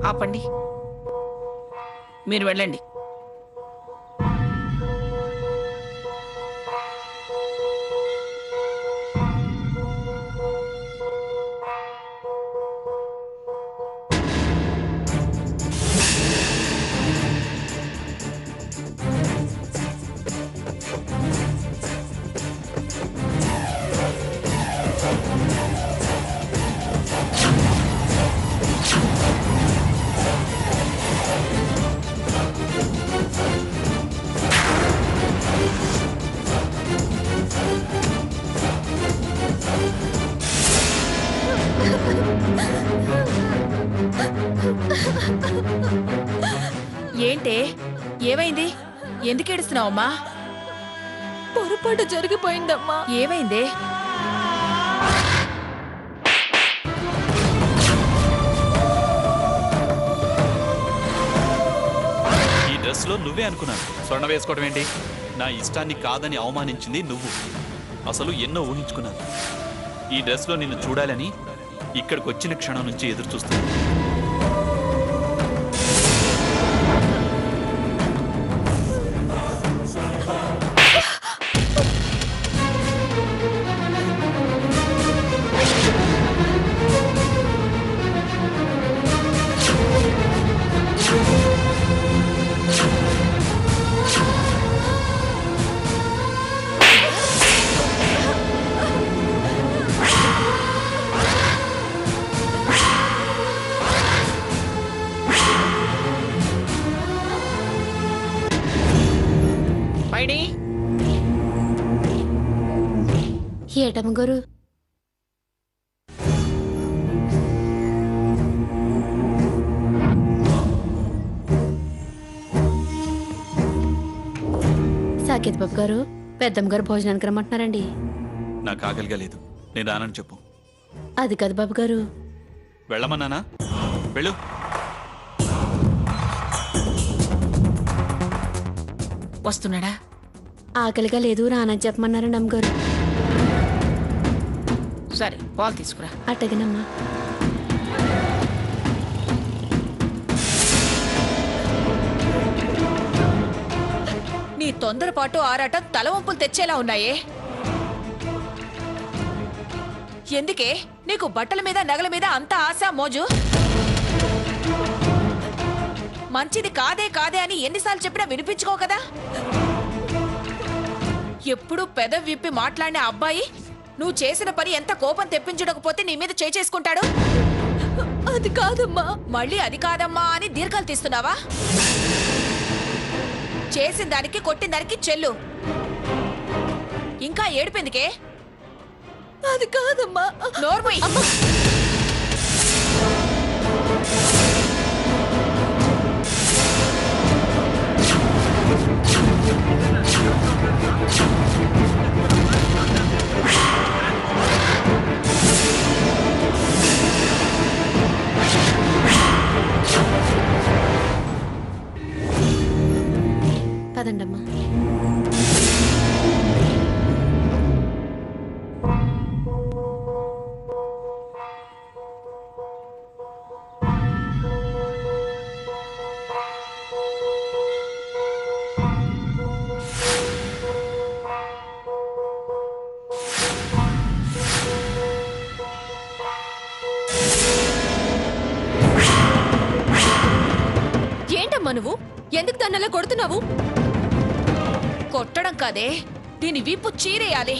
ఆపండి, మీరు వెళ్ళండి. ఏంటే, ఏమైంది? ఎందుకు ఏడుస్తున్నావమ్మా? పొరపాటు జరిగిపోయిందమ్మా. ఏమైందే? ఈ డ్రెస్ లో నువ్వే అనుకున్నాను. స్వర్ణ వేసుకోవడం ఏంటి? నా ఇష్టాన్ని కాదని అవమానించింది నువ్వు. అసలు ఎన్నో ఊహించుకున్నాను. ఈ డ్రెస్ లో నిన్ను చూడాలని ఇక్కడికి వచ్చిన క్షణం నుంచి ఎదురు చూస్తున్నాను. ఏటమ్మ గారు? సాకేత్ బాబు గారు, పెద్దమ్మ గారు భోజనానికి రమ్మంటున్నారండి. నాకు ఆకలిగా లేదు, నేను రానని చెప్పు. అది కాదు బాబు గారు. వెళ్ళమన్నానా? వెళ్ళు. వస్తున్నాడా? ఆకలిగా లేదు, రానని చెప్పమన్నారండి అమ్మగారు. సరే, పాలు తీసుకురా. అట్టగనమ్మా. నీ తొందరపాటు ఆరాటం తలవంపులు తెచ్చేలా ఉన్నాయే. ఎందుకే నీకు బట్టల మీద నగల మీద అంత ఆశ మోజు? మంచిది కాదే కాదే అని ఎన్నిసార్లు చెప్పినా వినిపించుకో కదా. ఎప్పుడు పెద విప్పి మాట్లాడిన అబ్బాయి నువ్వు చేసిన పని ఎంత కోపం తెప్పించకపోతే నీ మీద చేసుకుంటాడు. అది కాదమ్మా. మళ్ళీ అది కాదమ్మా అని దీర్ఘాలు తీస్తున్నావా? చేసిన దానికి కొట్టిన దానికి చెల్లు. ఇంకా ఏడిపోయిందికే? అది కాదమ్మా. నోర్మై. పదండమ్మా. ఏంటమ్మా నువ్వు? ఎందుకు తనలా కొడుతున్నావు? కొట్టడం కాదే, దీని వీపు చీరేయాలి.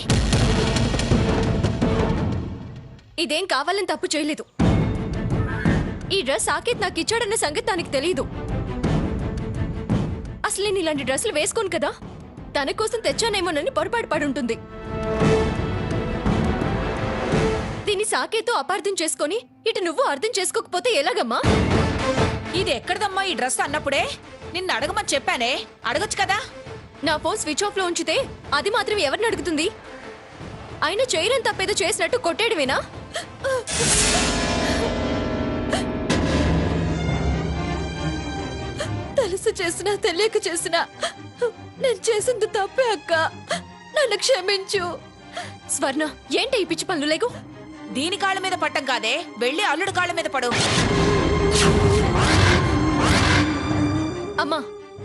ఇదేం కావాలని తప్పు చేయలేదు. ఈ డ్రెస్ సాకేత్ నాకు ఇచ్చాడన్న సంగతి తనకి తెలియదు. అసలు నేను ఇలాంటి డ్రెస్సులు వేసుకోను కదా. తన కోసం తెచ్చానేమోనని పొరపాటు పడుంటుంది. దీన్ని సాకేత్తో అపార్థం చేసుకొని ఇటు నువ్వు అర్థం చేసుకోకపోతే ఎలాగమ్మా? ఇది ఎక్కడదమ్మా ఈ డ్రెస్ అన్నప్పుడే నిన్ను అడగమని చెప్పానే, అడగొచ్చు కదా. నా ఫోన్ స్విచ్ ఆఫ్ లో ఉంచితే అది మాత్రం ఎవరిని అడుగుతుంది? అయినా చేయరని తప్పేదో చేసినట్టు కొట్టేయడమేనా? తెలుసు చేసినా తెలియక చేసినా నేను చేసింది తప్పే అక్క. నన్ను క్షమించు. స్వర్ణ, ఏంటి ఈ పిచ్చి పనులు? లేకు. దీని కాళ్ళ మీద పట్టం కాదే, వెళ్ళి అల్లుడు కాళ్ళ మీద పడు. అమ్మా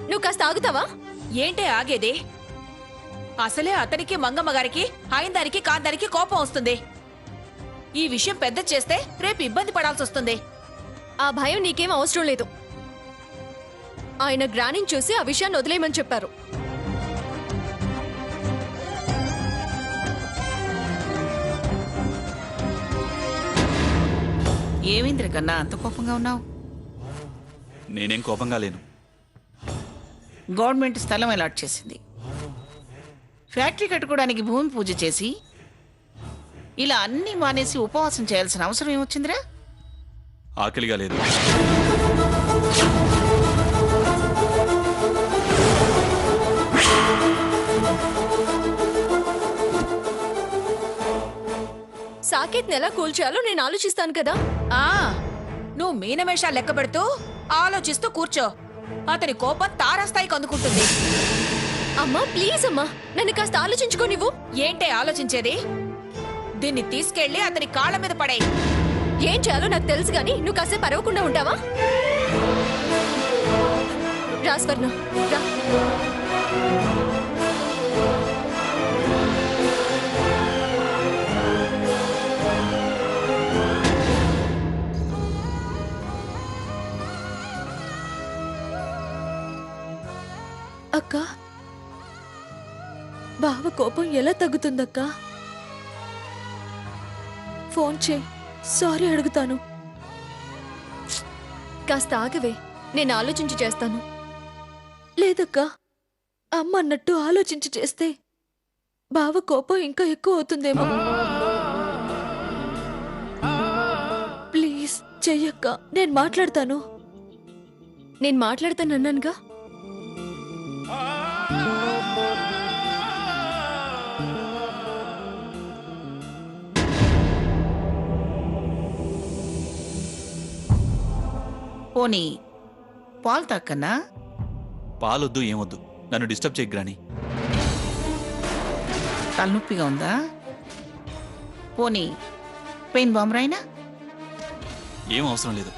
నువ్వు కాస్త ఆగుతావా? ఏంటే ఆగేది? అసలే అతనికి మంగమ్మ గారికి ఆయందానికి కాందానికి కోపం వస్తుంది. ఈ విషయం పెద్ద చేస్తే రేపు ఇబ్బంది పడాల్సి వస్తుంది. ఆ భయం నీకేం అవసరం లేదు. ఆయన గ్రానిని చూసి ఆ విషయాన్ని వదిలేయమని చెప్పారు. ఏమైందిరా కన్నా అంత కోపంగా ఉన్నావు? నేనేం కోపంగా లేను. గవర్నమెంట్ స్థలం అలాట్ చేసింది. ఫ్యాక్టరీ కట్టుకోవడానికి భూమి పూజ చేసి ఇలా అన్నీ మానేసి ఉపవాసం చేయాల్సిన అవసరం ఏమొచ్చిందిరా? ఆకలిగా లేదు. సాకేత్ని ఎలా కూల్చేయాలో నేను ఆలోచిస్తాను కదా. ఆ నువ్వు మీనమేషాలు లెక్క పెడుతూ ఆలోచిస్తూ కూర్చో. అతని కోపం తారాస్థాయికి అందుకుంటుంది. అమ్మా ప్లీజ్ అమ్మా, నన్ను కాస్త ఆలోచించుకోనివ్వు. ఏంటే ఆలోచించేది? దీన్ని తీసుకెళ్లి అతని కాళ్ళ మీద పడేయ్. ఏం చేయాలో నాకు తెలుసు గాని నువ్వు కాసేపు అరవకుండా ఉంటావా? రా స్వర్ణ రా. అక్క, బావ కోపం ఎలా తగ్గుతుందక్క? ఫోన్ చేయి, సారీ అడుగుతాను. కాస్త ఆగవే, నేను ఆలోచించి చేస్తాను. లేదక్క, అమ్మ అన్నట్టు ఆలోచించి చేస్తే బావ కోపం ఇంకా ఎక్కువ అవుతుందేమో. ప్లీజ్ చెయ్యక్క, నేను మాట్లాడతాను. నేను మాట్లాడతానన్నానుగా. పోనీ పాలు తాకన్నా? పాలొద్దు ఏమొద్దు, నన్ను డిస్టర్బ్ చేయకు గ్రాని. తలనొప్పిగా ఉందా? పోనీ పెయిన్ బాంబ్ రాయినా? ఏం అవసరం లేదు.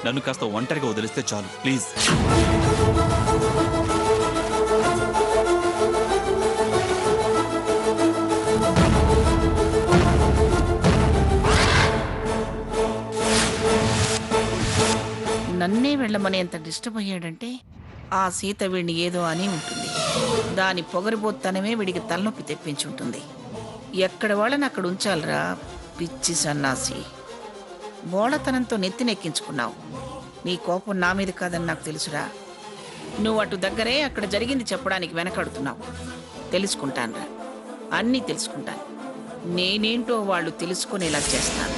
నన్ను కాస్త ఒంటరిగా వదిలిస్తే చాలు ప్లీజ్. నన్నే వెళ్ళమని ఎంత డిస్టర్బ్ అయ్యాడంటే ఆ సీత వీడిని ఏదో అని ఉంటుంది. దాని పొగరిబోత్తనమే వీడికి తలనొప్పి తెప్పించి ఉంటుంది. ఎక్కడ వాళ్ళని అక్కడ ఉంచాలరా పిచ్చి సన్నాసి. బోళతనంతో నెత్తినెక్కించుకున్నావు. నీ కోపం నా మీద కాదని నాకు తెలుసురా. నువ్వు అటు దగ్గరే అక్కడ జరిగింది చెప్పడానికి వెనకడుతున్నావు. తెలుసుకుంటానురా, అన్నీ తెలుసుకుంటాను. నేనేంటో వాళ్ళు తెలుసుకునేలా చేస్తాను.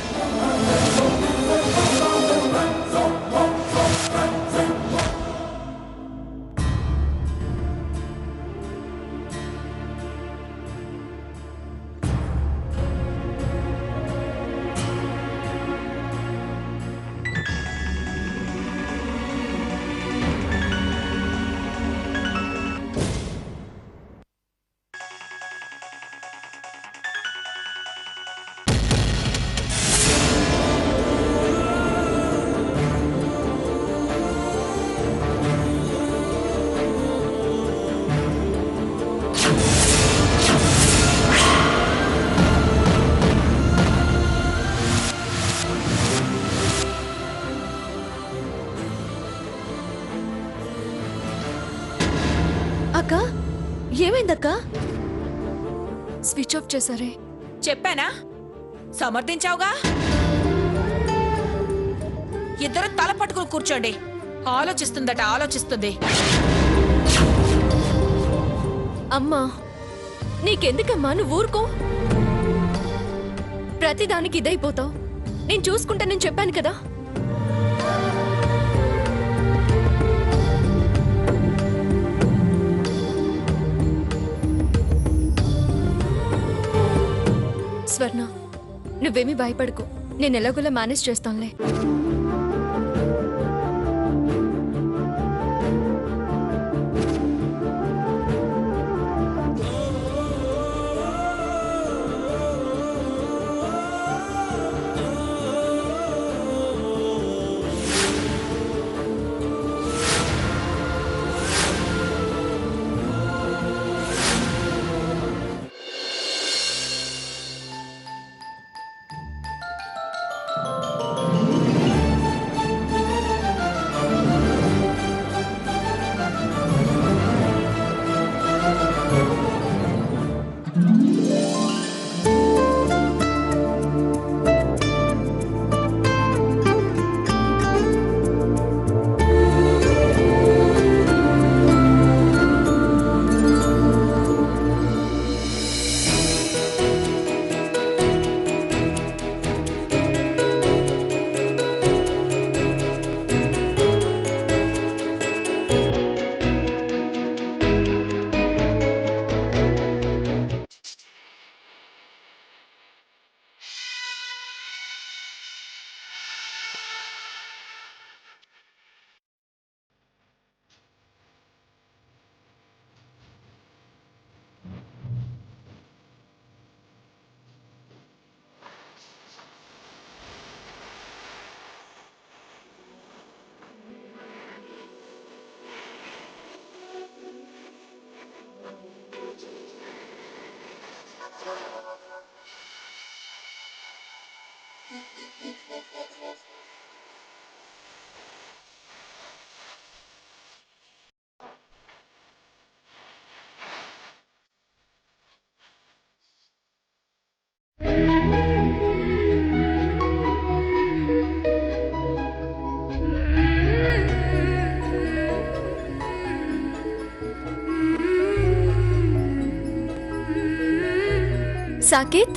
అక్క, ఏమైందక్క? Switch off చేశారే. చెప్పానా? సమర్థించావుగా. ఇద్దరు తల పట్టుకుని కూర్చోండి. ఆలోచిస్తుందట, ఆలోచిస్తుంది. అమ్మా నీకెందుకమ్మా, నువ్వు ఊరుకో. ప్రతిదానికి ఇదైపోతావు. నేను చూసుకుంటానని చెప్పాను కదా. స్వర్ణ నువ్వేమీ భయపడకు, నేను ఎలాగోలా మేనేజ్ చేస్తానులే. Saketh,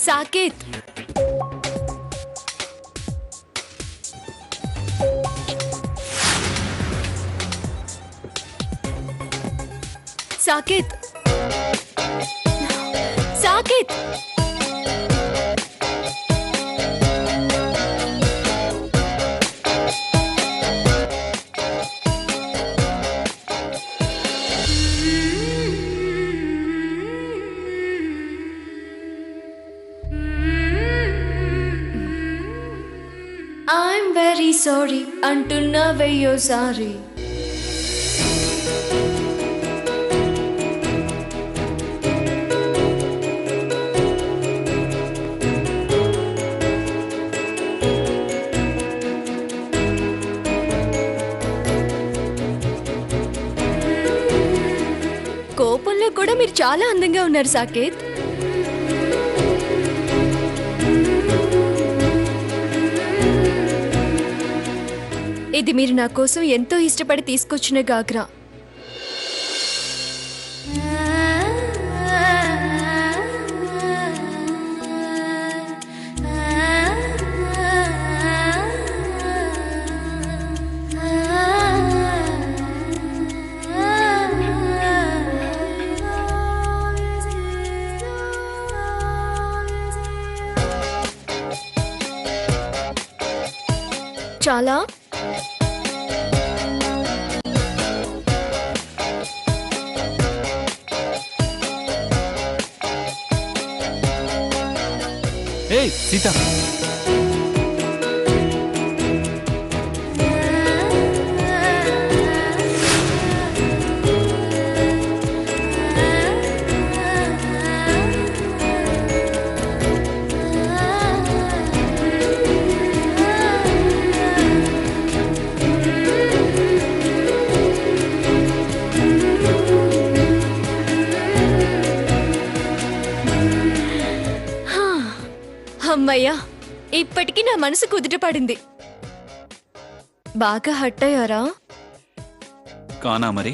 Saketh, Saketh, Saketh. I'm very sorry అంటున్నావయ్యో సారీ. కోపంలో కూడా మీరు చాలా అందంగా ఉన్నారు సాకేత్. ఇది మీరు నా కోసం ఎంతో ఇష్టపడి తీసుకొచ్చిన గాగ్రా. చాలా ఏయ్ సీత, అమ్మయ్యా, ఇప్పటికీ నా మనసు కుదుట పడింది. బాగా హట్ అయ్యారా? కానా మరి?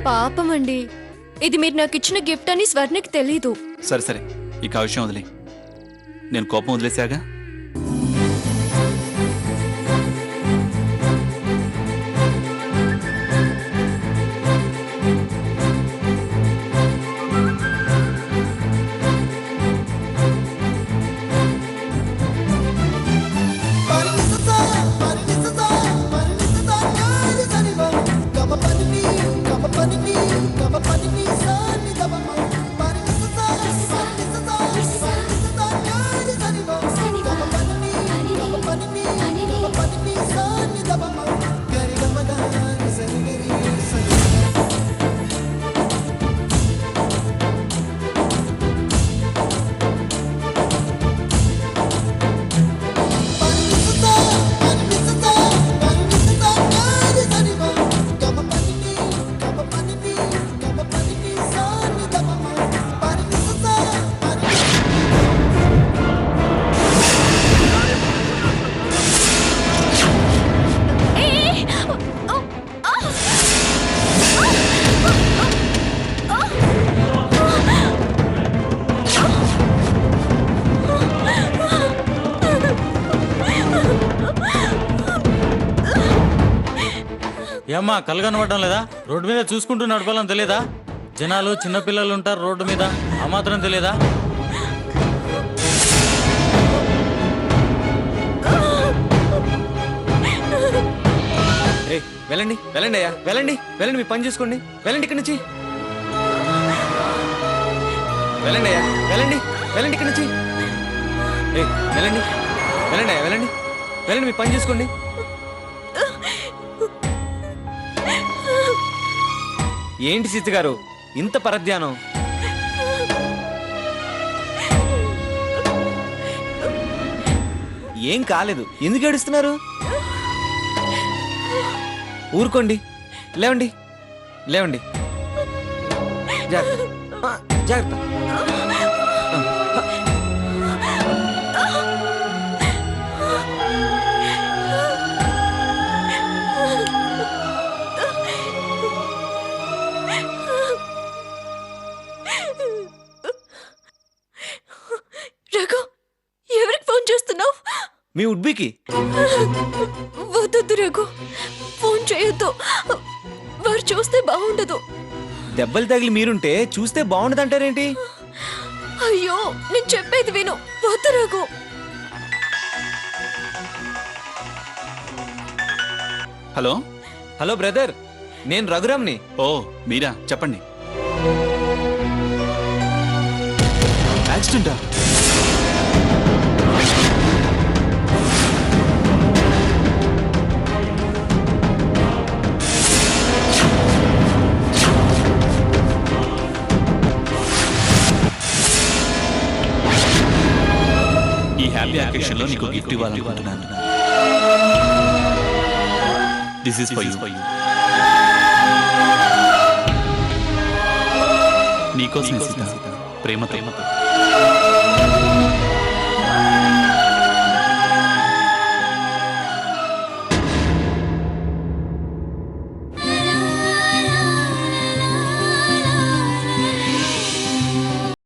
పాపం అండి, ఇది మీరు నాకు ఇచ్చిన గిఫ్ట్ అని స్వర్ణకి తెలీదు. సరే సరే, ఇక ఆ విషయం వదిలే. నేను కోపం వదిలేసాగా. ఏమ్మా కళ్ళు కనబడడం లేదా? రోడ్డు మీద చూసుకుంటూ నడపాలని తెలియదా? జనాలు చిన్నపిల్లలు ఉంటారు రోడ్డు మీద, ఆ మాత్రం తెలియదా? వెళ్ళండి వెళ్ళండి అయ్యా, వెళ్ళండి వెళ్ళండి, మీ పని చూసుకోండి, వెళ్ళండి ఇక్కడి నుంచి. వెళ్ళండి అయ్యా, వెళ్ళండి వెళ్ళండి ఇక్కడి నుంచి. వెళ్ళండి వెళ్ళండి అయ్యా, వెళ్ళండి వెళ్ళండి, మీ పని చూసుకోండి. ఏంటి సీత గారు ఇంత పరధ్యానం? ఏం కాలేదు, ఎందుకు ఏడుస్తున్నారు? ఊరుకోండి, లేవండి లేవండి, జాగ్రత్త జాగ్రత్త. రఘు, ఎవరికి ఫోన్ చేస్తున్నావు? మీ ఉడ్బీకి. వద్దు రఘు, ఫోన్ చేయొద్దు, వారు చూస్తే బాగుండదు. దెబ్బలు తగిలి మీరుంటే చూస్తే బాగుండదంటారేంటి? అయ్యో, నేను చెప్పేది విను, వద్దు రఘు. హలో హలో బ్రదర్, నేను రఘురామ్ని. ఓ మీరా, చెప్పండి. యాక్సిడెంటా? ఈ హ్యాపీ అకేషన్ లో నీకు గిఫ్ట్ ఇవ్వాలనుకుంటున్నాను. This is for you. నీకోసం సీత, ప్రేమతో.